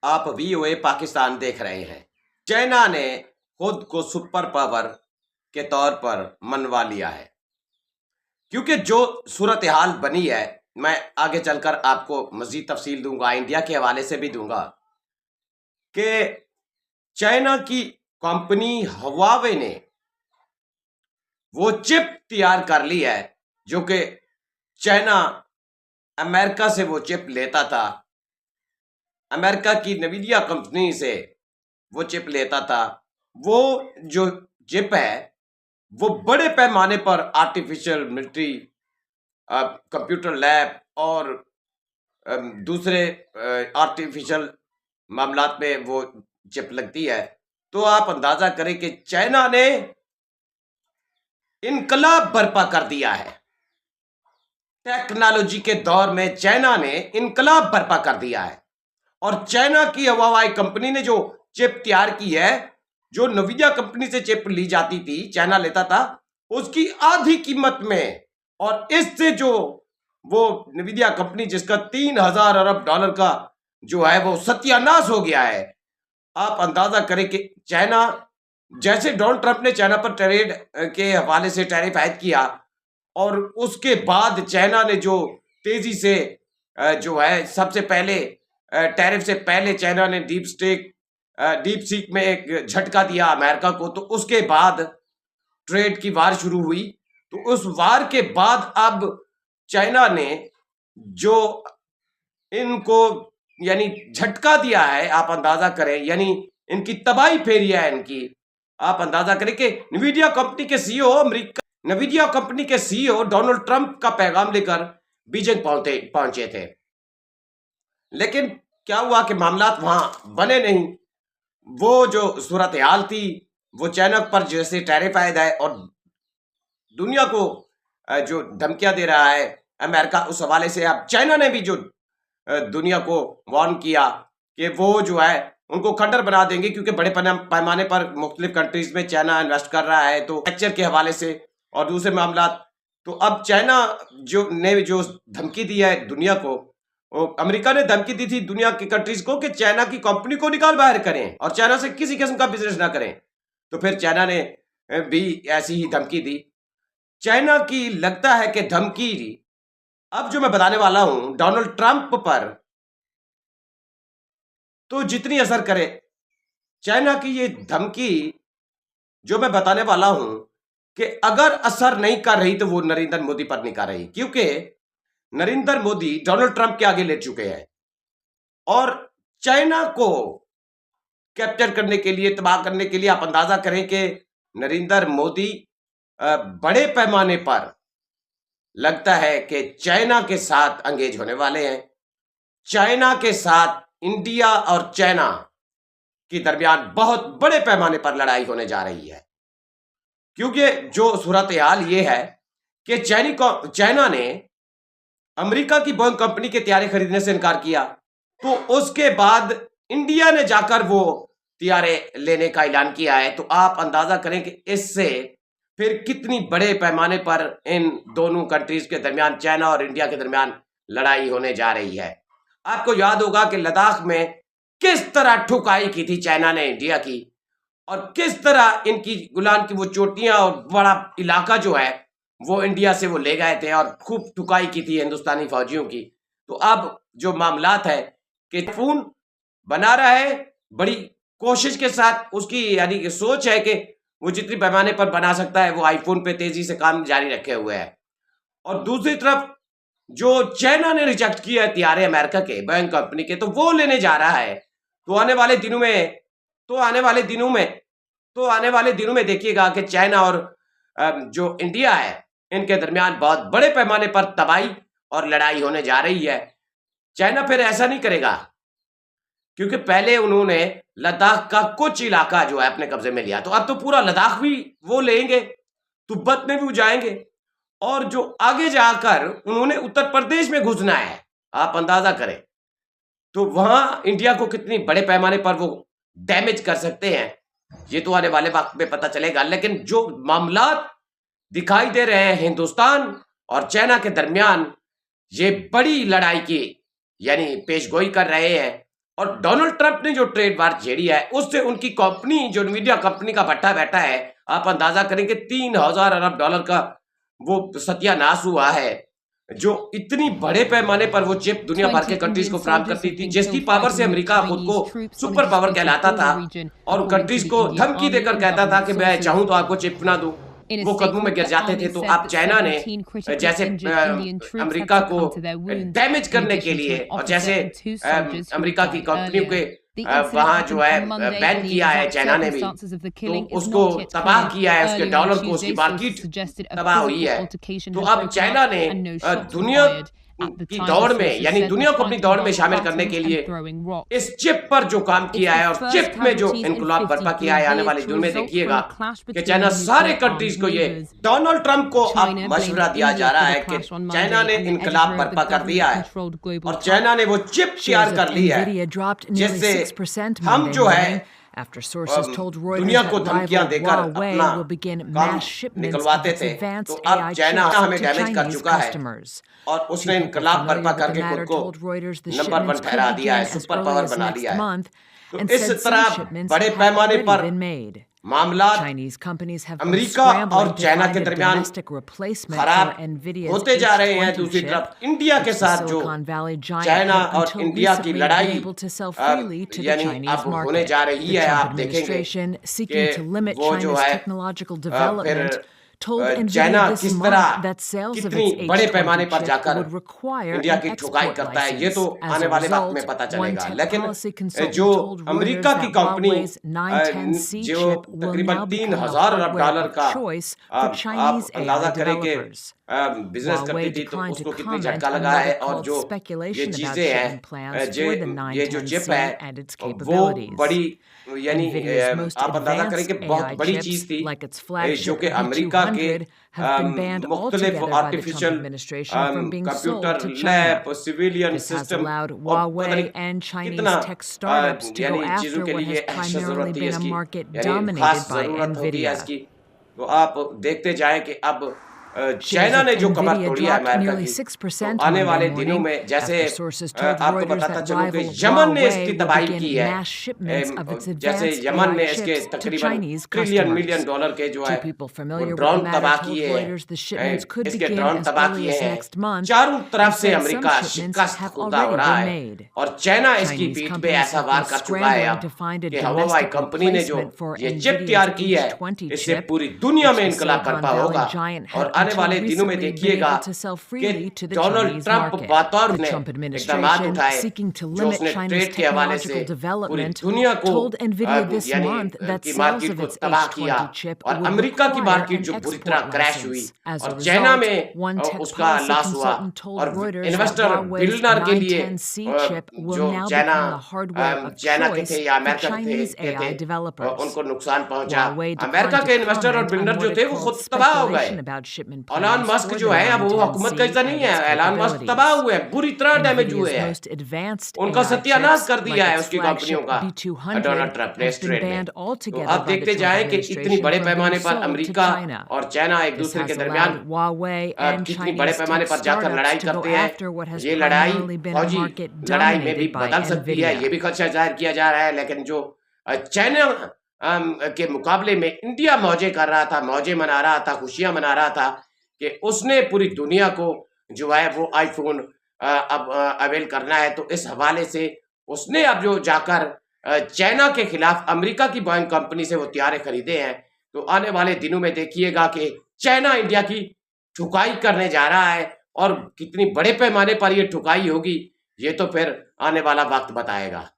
आप वीओए पाकिस्तान देख रहे हैं। चाइना ने खुद को सुपर पावर के तौर पर मनवा लिया है, क्योंकि जो सूरत हाल बनी है, मैं आगे चलकर आपको मजीद तफसील दूंगा, इंडिया के हवाले से भी दूंगा कि चाइना की कंपनी हवावे ने वो चिप तैयार कर ली है जो कि चाइना अमेरिका से वो चिप लेता था, अमेरिका की नवीदिया कंपनी से वो चिप लेता था। वो जो चिप है वो बड़े पैमाने पर आर्टिफिशियल मिलिट्री कंप्यूटर लैब और दूसरे आर्टिफिशियल मामलात में वो चिप लगती है। तो आप अंदाजा करें कि चाइना ने इनकलाब बर्पा कर दिया है। टेक्नोलॉजी के दौर में चाइना ने इनकलाब बर्पा कर दिया है और चाइना की हवाई कंपनी ने जो चिप तैयार की है, जो नवीदिया कंपनी से चिप ली जाती थी, चाइना लेता था, उसकी आधी कीमत में। और इससे जो वो नवीदिया कंपनी जिसका 3,000 अरब डॉलर का जो है वो सत्यानाश हो गया है। आप अंदाजा करें कि चाइना, जैसे डोनाल्ड ट्रंप ने चाइना पर ट्रेड के हवाले से टैरिफ आयद किया और उसके बाद चाइना ने जो तेजी से जो है सबसे पहले टैरिफ से पहले चाइना ने डीप सीक में एक झटका दिया अमेरिका को। तो उसके बाद ट्रेड की वार शुरू हुई। तो उस वार के बाद अब चाइना ने जो इनको यानी झटका दिया है, आप अंदाजा करें, यानी इनकी तबाही फेरी है इनकी। आप अंदाजा करें कि नवीदिया कंपनी के सीईओ नवीदिया कंपनी के सीईओ डोनाल्ड ट्रंप का पैगाम लेकर बीजिंग पहुंचे थे, लेकिन क्या हुआ कि मामलात वहां बने नहीं। वो जो सूरत हाल थी, वो चाइना पर जैसे टैरिफ आयद है और दुनिया को जो धमकियां दे रहा है अमेरिका, उस हवाले से अब चाइना ने भी जो दुनिया को वार्न किया कि वो जो है उनको खंडर बना देंगे, क्योंकि बड़े पैमाने पर मुख्तलिफ कंट्रीज में चाइना इन्वेस्ट कर रहा है, तो लेक्चर के हवाले से और दूसरे मामला। तो अब चाइना जो धमकी दी है दुनिया को, अमेरिका ने धमकी दी थी दुनिया की कंट्रीज को कि चाइना की कंपनी को निकाल बाहर करें और चाइना से किसी किस्म का बिजनेस ना करें। तो फिर चाइना ने भी ऐसी ही धमकी दी। चाइना की लगता है कि धमकी अब जो मैं बताने वाला हूं डोनाल्ड ट्रंप पर, तो जितनी असर करे चाइना की ये धमकी जो मैं बताने वाला हूं कि अगर असर नहीं कर रही तो वो नरेंद्र मोदी पर नहीं कर रही, क्योंकि नरेंद्र मोदी डोनाल्ड ट्रंप के आगे ले चुके हैं और चाइना को कैप्चर करने के लिए, तबाह करने के लिए, आप अंदाजा करें कि नरेंद्र मोदी बड़े पैमाने पर लगता है कि चाइना के साथ एंगेज होने वाले हैं। चाइना के साथ इंडिया और चाइना के दरमियान बहुत बड़े पैमाने पर लड़ाई होने जा रही है, क्योंकि जो सूरत हाल ये है कि चाइना ने अमेरिका की बोइंग कंपनी के तैयारे खरीदने से इनकार किया, तो उसके बाद इंडिया ने जाकर वो तैयारे लेने का ऐलान किया है। तो आप अंदाजा करें कि इससे फिर कितनी बड़े पैमाने पर इन दोनों कंट्रीज के दरमियान, चाइना और इंडिया के दरमियान लड़ाई होने जा रही है। आपको याद होगा कि लद्दाख में किस तरह ठुकाई की थी चाइना ने इंडिया की, और किस तरह इनकी गुलान की वो चोटियां और बड़ा इलाका जो है वो इंडिया से वो ले गए थे और खूब ठुकाई की थी हिंदुस्तानी फौजियों की। तो अब जो मामलात है कि फोन बना रहा है बड़ी कोशिश के साथ, उसकी यानी कि सोच है कि वो जितनी पैमाने पर बना सकता है वो आईफोन पे तेजी से काम जारी रखे हुए है। और दूसरी तरफ जो चाइना ने रिजेक्ट किया है तैयारे अमेरिका के बोइंग कंपनी के, तो वो लेने जा रहा है। तो आने वाले दिनों में देखिएगा कि चाइना और जो इंडिया है इनके दरमियान बहुत बड़े पैमाने पर तबाही और लड़ाई होने जा रही है। चाइना फिर ऐसा नहीं करेगा, क्योंकि पहले उन्होंने लद्दाख का कुछ इलाका जो है अपने कब्जे में लिया, तो अब तो पूरा लद्दाख भी वो लेंगे, तिब्बत में भी जाएंगे और जो आगे जाकर उन्होंने उत्तर प्रदेश में घुसना है, आप अंदाजा करें। तो वहां इंडिया को कितनी बड़े पैमाने पर वो डैमेज कर सकते हैं, ये तो आने वाले वक्त में पता चलेगा। लेकिन जो मामलात दिखाई दे रहे हैं हिंदुस्तान और चाइना के दरमियान, ये बड़ी लड़ाई की यानी पेशगोई कर रहे हैं और डोनाल्ड ट्रंप ने जो ट्रेड वार छेड़ी है उससे उनकी कंपनी जो न्वीडिया कंपनी का भट्टा बैठा है, आप अंदाजा करेंगे 3000 अरब डॉलर का वो सत्यानाश हुआ है, जो इतनी बड़े पैमाने पर वो चिप दुनिया भर के कंट्रीज को फराहम करती थी, जिसकी पावर से अमेरिका खुद को सुपर पावर कहलाता था और कंट्रीज को धमकी देकर कहता था कि मैं चाहूं तो आपको चिप ना दूं, वो कदमों में गिर जाते थे। तो अब चाइना ने जैसे अमेरिका को डैमेज करने के लिए और जैसे अमेरिका की कंपनियों के वहां जो है बैन किया है चाइना ने भी, तो उसको तबाह किया है, उसके डॉलर को, उसकी मार्केट तबाह हुई है। तो अब चाइना ने दुनिया की दौड़ में, यानी दुनिया को अपनी दौड़ में शामिल करने के लिए इस चिप पर जो काम किया है और चिप में जो इनकलाब बर्पा किया है, आने वाले दिन में देखिएगा कि चाइना सारे कंट्रीज को, ये डोनाल्ड ट्रंप को अब मशवरा दिया जा रहा है कि चाइना ने इनकलाब बर्पा कर दिया है और चाइना ने वो चिप तैयार कर ली है जिससे हम जो है दुनिया को धमकियां देकर अपना काम निकलवाते थे। तो अब चाइना हमें डैमेज कर चुका है और उसने इनकलाब बर्पा करके खुद को नंबर 1 ठहरा दिया है, सुपर पावर बना लिया है। तो इस तरह बड़े पैमाने पर मामला अमेरिका और चाइना के दरमियान खराब होते जा रहे हैं। दूसरी तरफ इंडिया के साथ जो चाइना और इंडिया की लड़ाई यानी अब होने जा रही है, आप देखेंगे कि वो जो है फिर चाइना किस तरह कितनी बड़े पैमाने पर जाकर इंडिया की ठुकाई करता है, ये तो आने वाले वक्त में पता चलेगा। लेकिन जो अमेरिका की कंपनी जो तकरीबन 3000 अरब डॉलर का आप अंदाजा करें कि बिजनेस करती थी, तो उसको कितनी झटका लगा है। और जो ये चीजें हैं, ये जो चिप है वो बड़ी, यानी आप अंदाजा करें कि बहुत बड़ी चीज थी, जो कि अमेरिका के मुख्तलिफ artificial computer lab, civilian system और कितना यानी चीजों के लिए जरूरत थी इसकी, यानी खास जरूरत होती है इसकी। तो आप देखते जाएं कि अब चाइना ने जो कमर तोड़ी है अमेरिका की, तो आने वाले दिनों में, जैसे आपको बताता चलूं कि यमन ने इसकी तबाही की है, जैसे यमन ने इसके तकरीबन ट्रिलियन मिलियन डॉलर के जो है ड्रोन तबाह किए हैं, इसके ड्रोन तबाह किए हैं। चारों तरफ से अमेरिका शिकस्त खुदा हो रहा है और चाइना इसकी पीठ पे ऐसा वार कर चुका है अब कि हवाई कंपनी ने जो ये चिप तैयार की है, इससे पूरी दुनिया में इनकलाब बर्पा होगा। और आने वाले दिनों में देखिएगा कि डोनाल्ड ट्रंप बतौर ने इक़दामात उठाए जो उसने ट्रेड के हवाले से पूरी दुनिया को यानी की मार्केट को तबाह किया और अमेरिका की मार्केट जो बुरी तरह क्रैश हुई और चाइना में उसका लॉस हुआ और इन्वेस्टर बिलियनर के लिए जो चाइना के थे या अमेरिका के थे उनको नुकसान पहुंचा। अमेरिका के इन्वेस्टर और बिलियनर जो थे वो खुद तबाह हो गए। एलन मस्क जो है अब वो हुकूमत का हिस्सा नहीं है, एलन मस्क तबाह हुए हैं, बुरी तरह डैमेज हुए हैं, उनका सत्यानाश कर दिया है उसकी कंपनियों का डोनाल्ड ट्रंप ने इस ट्रेड में। तो अब देखते जाएं कि इतनी बड़े पैमाने पर अमेरिका और चाइना एक दूसरे के दरमियान कितनी बड़े पैमाने पर जाकर लड़ाई करते हैं। ये लड़ाई फौजी लड़ाई में भी बदल सकती है, ये भी खदशा जाहिर किया जा रहा है। लेकिन जो चाइना के मुकाबले में इंडिया मौजे कर रहा था, मौजे मना रहा था, खुशियां मना रहा था कि उसने पूरी दुनिया को जो है वो आईफोन अब अवेल करना है। तो इस हवाले से उसने अब जो जाकर चाइना के खिलाफ अमेरिका की बोइंग कंपनी से वो हथियार खरीदे हैं। तो आने वाले दिनों में देखिएगा कि चाइना इंडिया की ठुकाई करने जा रहा है और कितनी बड़े पैमाने पर ये ठुकाई होगी, ये तो फिर आने वाला वक्त बताएगा।